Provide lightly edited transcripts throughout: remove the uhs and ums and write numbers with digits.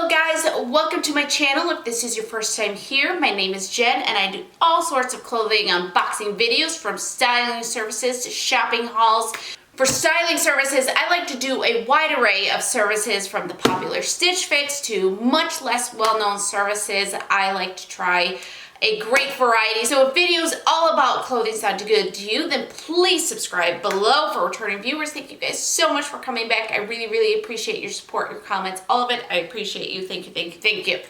Hello guys, welcome to my channel. If this is your first time here, my name is Jen and I do all sorts of clothing unboxing videos, from styling services to shopping hauls. For styling services, I like to do a wide array of services, from the popular Stitch Fix to much less well-known services. I like to try a great variety. So if videos all about clothing sound good to you, then please subscribe below. For returning viewers, thank you guys so much for coming back. I really appreciate your support, your comments, all of it. I appreciate you. Thank you.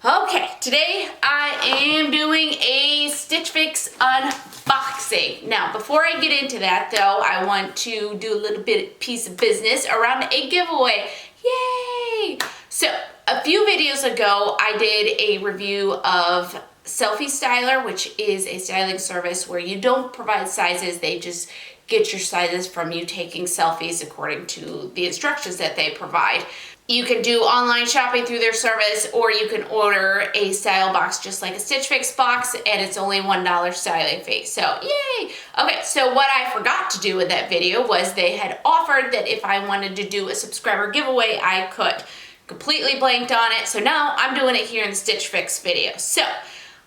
Okay, today I am doing a Stitch Fix unboxing. Now, before I get into that though, I want to do a little piece of business around a giveaway. Yay! So, a few videos ago, I did a review of SelfieStyler, which is a styling service where you don't provide sizes, they just get your sizes from you taking selfies according to the instructions that they provide. You can do online shopping through their service, or you can order a style box just like a Stitch Fix box, and it's only $1 styling fee. So yay! Okay, so what I forgot to do with that video was they had offered that if I wanted to do a subscriber giveaway, I could. Completely blanked on it, so now I'm doing it here in the Stitch Fix video. So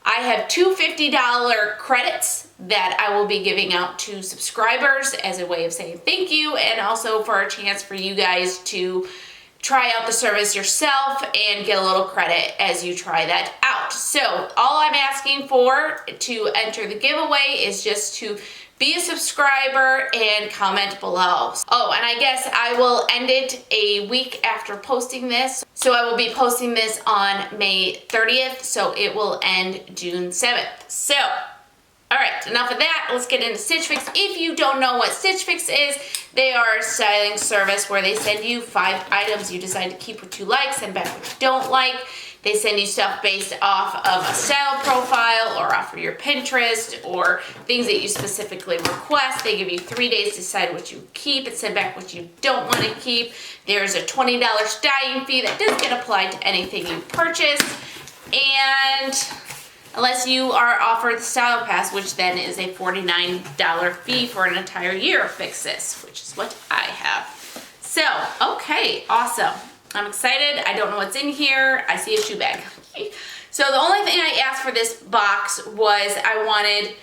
I have two $50 credits that I will be giving out to subscribers as a way of saying thank you, and also for a chance for you guys to try out the service yourself and get a little credit as you try that out. So all I'm asking for to enter the giveaway is just to be a subscriber and comment below. Oh, and I guess I will end it a week after posting this. So I will be posting this on May 30th, so it will end June 7th. So, all right, enough of that. Let's get into Stitch Fix. If you don't know what Stitch Fix is, they are a styling service where they send you 5 items. You decide to keep what you like, send back what you don't like. They send you stuff based off of a style profile or off of your Pinterest or things that you specifically request. They give you 3 days to decide what you keep and send back what you don't want to keep. There's a $20 styling fee that does get applied to anything you purchase. And unless you are offered the Style Pass, which then is a $49 fee for an entire year of Fixes, which is what I have. So, okay, awesome. I'm excited. I don't know what's in here. I see a shoe bag. So the only thing I asked for this box was I wanted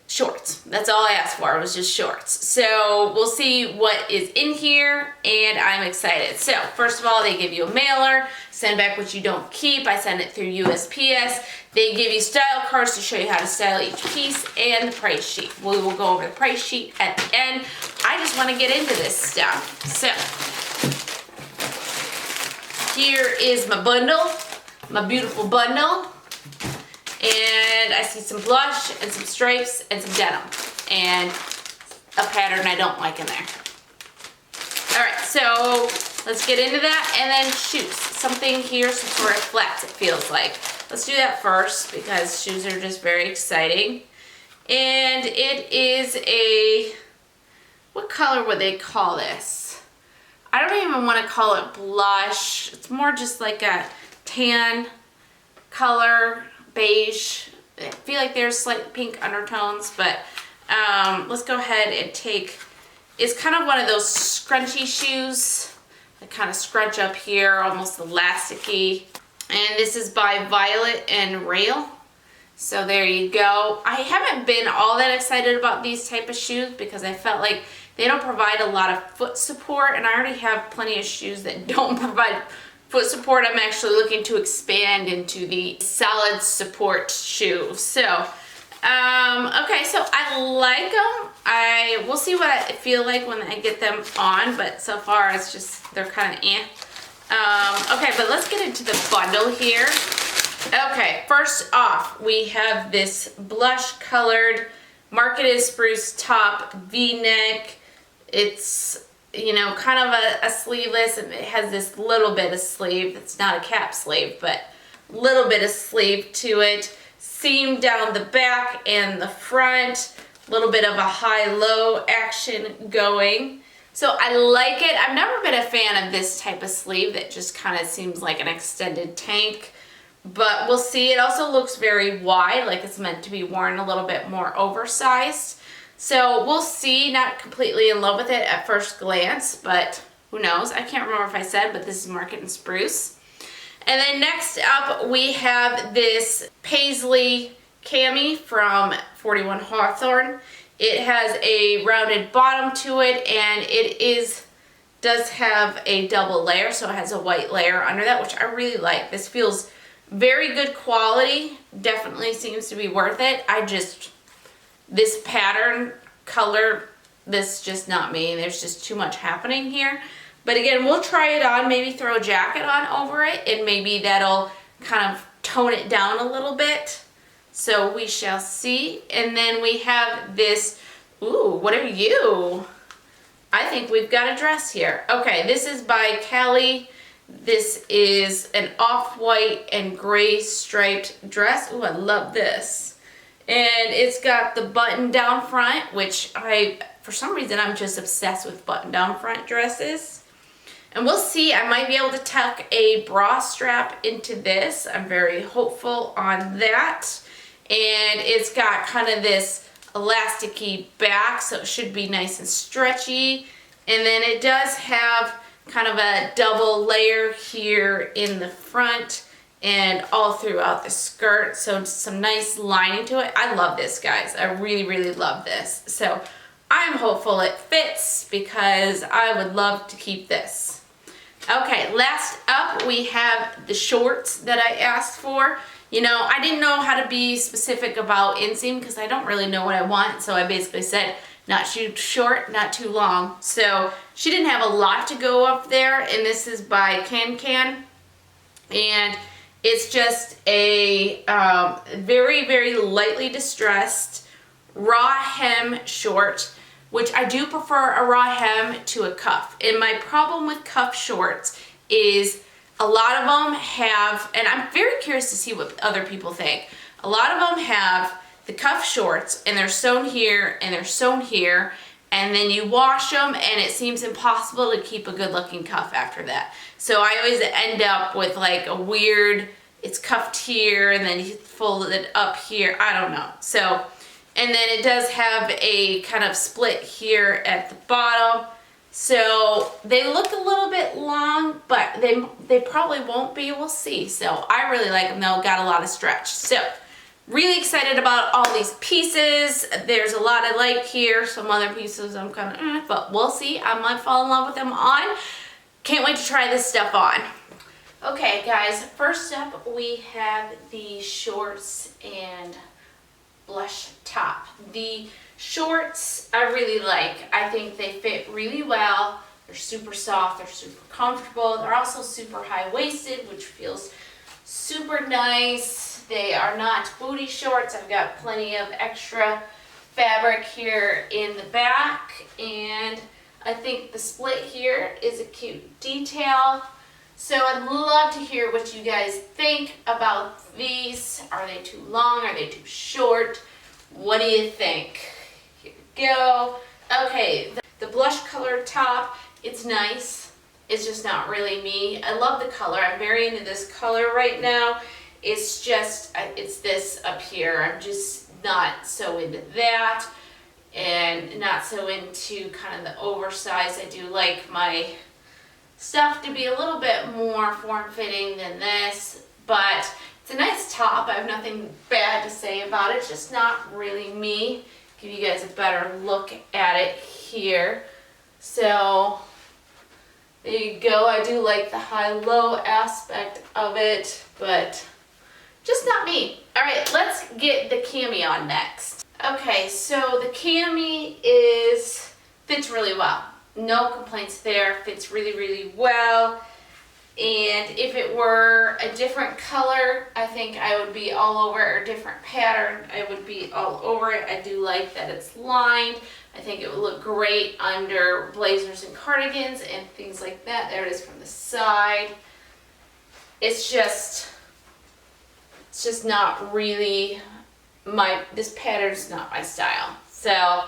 shorts. That's all I asked for. It was just shorts. So we'll see what is in here, and I'm excited. So first of all, they give you a mailer. Send back what you don't keep. I send it through USPS. They give you style cards to show you how to style each piece, and the price sheet. We will go over the price sheet at the end. I just want to get into this stuff. So here is my bundle, my beautiful bundle, and I see some blush and some stripes and some denim and a pattern I don't like in there. All right, so let's get into that, and then shoes. Something here, some sort of flats, it feels like. Let's do that first because shoes are just very exciting. And it is a, what color would they call this? I don't even want to call it blush. It's more just like a tan color, beige. I feel like there's slight pink undertones, but let's go ahead and take, it's kind of one of those scrunchy shoes that kind of scrunch up here, almost elasticy. And this is by Violet and Rail. So there you go. I haven't been all that excited about these type of shoes because I felt like they don't provide a lot of foot support, and I already have plenty of shoes that don't provide foot support. I'm actually looking to expand into the solid support shoe. So, okay, so I like them. We'll see what I feel like when I get them on, but so far it's just, they're kind of eh. Okay, but let's get into the bundle here. Okay, first off, we have this blush colored marketed spruce top, V-neck. It's, you know, kind of a sleeveless, and it has this little bit of sleeve. It's not a cap sleeve, but a little bit of sleeve to it. Seam down the back and the front. A little bit of a high-low action going. So I like it. I've never been a fan of this type of sleeve that just kind of seems like an extended tank. But we'll see. It also looks very wide, like it's meant to be worn a little bit more oversized. So we'll see. Not completely in love with it at first glance, but who knows? I can't remember if I said, but this is market in spruce. And then next up we have this Paisley Cami from 41 Hawthorn. It has a rounded bottom to it, and it does have a double layer, so it has a white layer under that, which I really like. This feels very good quality. Definitely seems to be worth it. This pattern, color, this just not me. There's just too much happening here. But again, we'll try it on, maybe throw a jacket on over it, and maybe that'll kind of tone it down a little bit. So we shall see. And then we have this, ooh, what are you? I think we've got a dress here. Okay, this is by KAILEIGH. This is an off-white and gray striped dress. Ooh, I love this. And it's got the button down front, which for some reason, I'm just obsessed with button down front dresses. And we'll see, I might be able to tuck a bra strap into this. I'm very hopeful on that. And it's got kind of this elasticy back, so it should be nice and stretchy. And then it does have kind of a double layer here in the front and all throughout the skirt, so some nice lining to it. I love this, guys. I really, really love this. So I'm hopeful it fits because I would love to keep this. Okay, last up we have the shorts that I asked for. You know, I didn't know how to be specific about inseam because I don't really know what I want, so I basically said not too short, not too long. So she didn't have a lot to go up there, and this is by Can, and it's just a very, very lightly distressed raw hem short, which I do prefer a raw hem to a cuff. And my problem with cuff shorts is a lot of them have, and I'm very curious to see what other people think, a lot of them have the cuff shorts and they're sewn here and they're sewn here, and then you wash them and it seems impossible to keep a good looking cuff after that. So I always end up with like a weird, it's cuffed here and then you fold it up here, I don't know. So, and then it does have a kind of split here at the bottom. So they look a little bit long, but they probably won't be, we'll see. So I really like them though, got a lot of stretch. So really excited about all these pieces. There's a lot I like here, some other pieces I'm kind of, but we'll see. I might fall in love with them on. Can't wait to try this stuff on. Okay guys, first up we have the shorts and blush top. The shorts I really like. I think they fit really well. They're super soft, they're super comfortable. They're also super high-waisted, which feels super nice. They are not booty shorts. I've got plenty of extra fabric here in the back, and I think the split here is a cute detail. So I'd love to hear what you guys think about these. Are they too long? Are they too short? What do you think? Here we go. Okay, the blush colored top, it's nice. It's just not really me. I love the color. I'm very into this color right now. It's just, it's this up here. I'm just not so into that, and not so into kind of the oversized. I do like my stuff to be a little bit more form-fitting than this, but it's a nice top. I have nothing bad to say about it. It's just not really me. Give you guys a better look at it here. So there you go. I do like the high-low aspect of it, but just not me. All right, let's get the cami on next. Okay, so the cami fits really well. No complaints there, fits really, really well. And if it were a different color, I think I would be all over it, or a different pattern, I would be all over it. I do like that it's lined. I think it would look great under blazers and cardigans and things like that. There it is from the side. It's just not really this pattern's not my style. So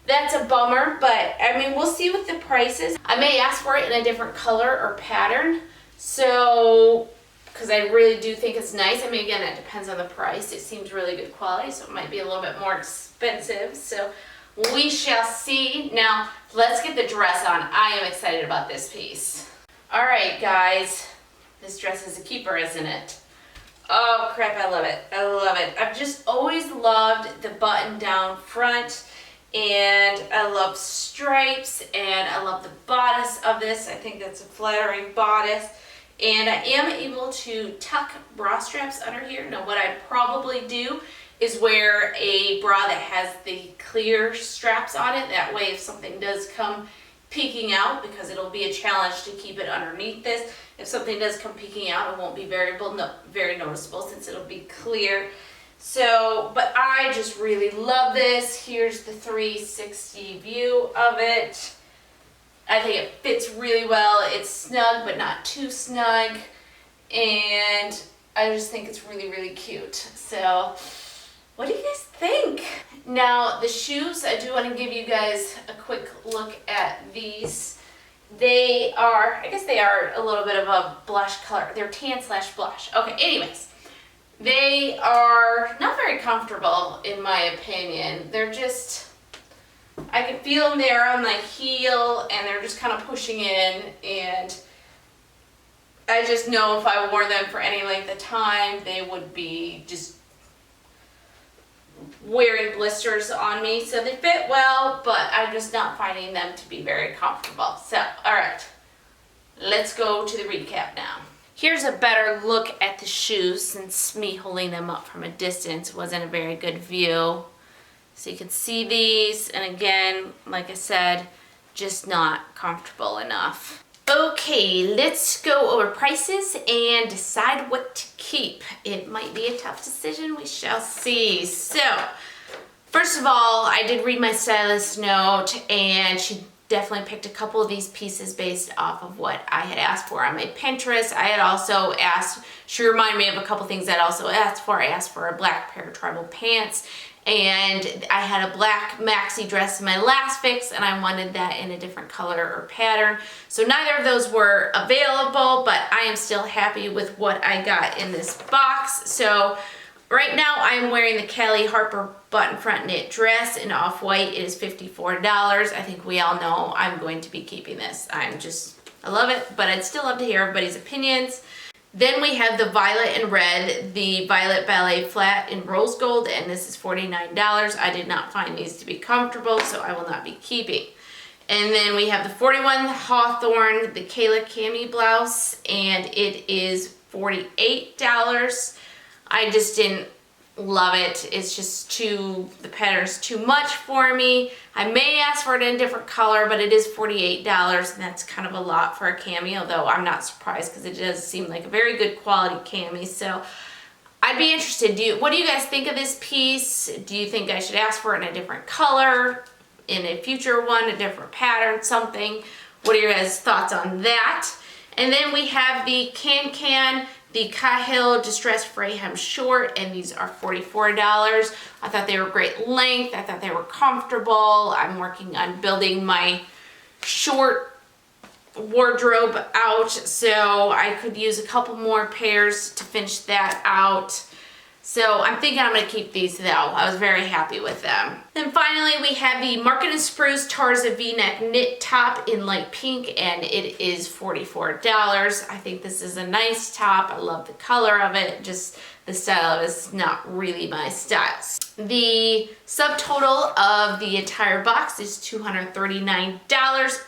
that's a bummer, but I mean, we'll see with the prices. I may ask for it in a different color or pattern. So, because I really do think it's nice. I mean, again, it depends on the price. It seems really good quality, so it might be a little bit more expensive. So we shall see. Now, let's get the dress on. I am excited about this piece. All right, guys. This dress is a keeper, isn't it? Oh crap, I love it. I love it. I've just always loved the button down front, and I love stripes, and I love the bodice of this. I think that's a flattering bodice. And I am able to tuck bra straps under here. Now what I'd probably do is wear a bra that has the clear straps on it. That way if something does come peeking out, because it'll be a challenge to keep it underneath this, if something does come peeking out, it won't be very noticeable since it'll be clear. So, but I just really love this. Here's the 360 view of it. I think it fits really well. It's snug, but not too snug. And I just think it's really, really cute. So, what do you guys think? Now, the shoes, I do want to give you guys a quick look at these. They are, I guess they are a little bit of a blush color. They're tan / blush. Okay, anyways. They are not very comfortable, in my opinion. They're just, I can feel them there on my heel, and they're just kind of pushing in, and I just know if I wore them for any length of time, they would be just wearing blisters on me. So they fit well, but I'm just not finding them to be very comfortable. So, alright, let's go to the recap now. Here's a better look at the shoes, since me holding them up from a distance wasn't a very good view. So you can see these, and again, like I said, just not comfortable enough. Okay, let's go over prices and decide what to keep. It might be a tough decision, we shall see. So, first of all, I did read my stylist note, and she definitely picked a couple of these pieces based off of what I had asked for on my Pinterest. I had also asked, she reminded me of a couple things I'd also asked for. I asked for a black pair of tribal pants, and I had a black maxi dress in my last fix, and I wanted that in a different color or pattern. So neither of those were available, but I am still happy with what I got in this box. So right now I'm wearing the KAILEIGH Harper button front knit dress in off-white. It is $54. I think we all know I'm going to be keeping this. I love it, but I'd still love to hear everybody's opinions. Then we have the violet and red, the violet ballet flat in rose gold, and this is $49. I did not find these to be comfortable, so I will not be keeping. And then we have the 41 Hawthorn, the Kaela Cami blouse, and it is $48. I just didn't love it. It's just the pattern's too much for me. I may ask for it in a different color, but it is $48, and that's kind of a lot for a cami, although I'm not surprised because it does seem like a very good quality cami. So I'd be interested. What do you guys think of this piece? Do you think I should ask for it in a different color, in a future one, a different pattern, something? What are your guys' thoughts on that? And then we have the the Cahil Distressed Fray Hem Short, and these are $44. I thought they were great length. I thought they were comfortable. I'm working on building my short wardrobe out, so I could use a couple more pairs to finish that out. So I'm thinking I'm going to keep these though. I was very happy with them. Then finally we have the Market & Spruce Tarza V-neck knit top in light pink, and it is $44. I think this is a nice top. I love the color of it. Just the style of it is not really my style. The subtotal of the entire box is $239.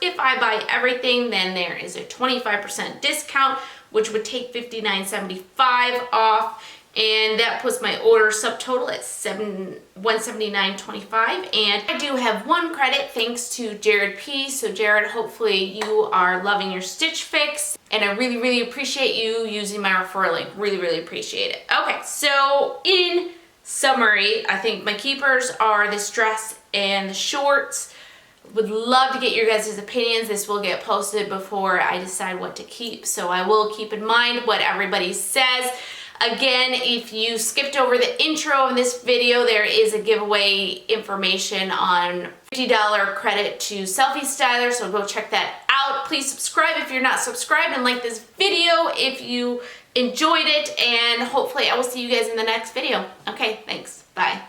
If I buy everything, then there is a 25% discount, which would take $59.75 off. And that puts my order subtotal at $179.25. And I do have one credit thanks to Jared P. So Jared, hopefully you are loving your Stitch Fix. And I really, really appreciate you using my referral link. Really, really appreciate it. Okay, so in summary, I think my keepers are this dress and the shorts. Would love to get your guys' opinions. This will get posted before I decide what to keep. So I will keep in mind what everybody says. Again, if you skipped over the intro of this video, there is a giveaway information on $50 credit to SelfieStyler, so go check that out. Please subscribe if you're not subscribed, and like this video if you enjoyed it, and hopefully I will see you guys in the next video. Okay, thanks. Bye.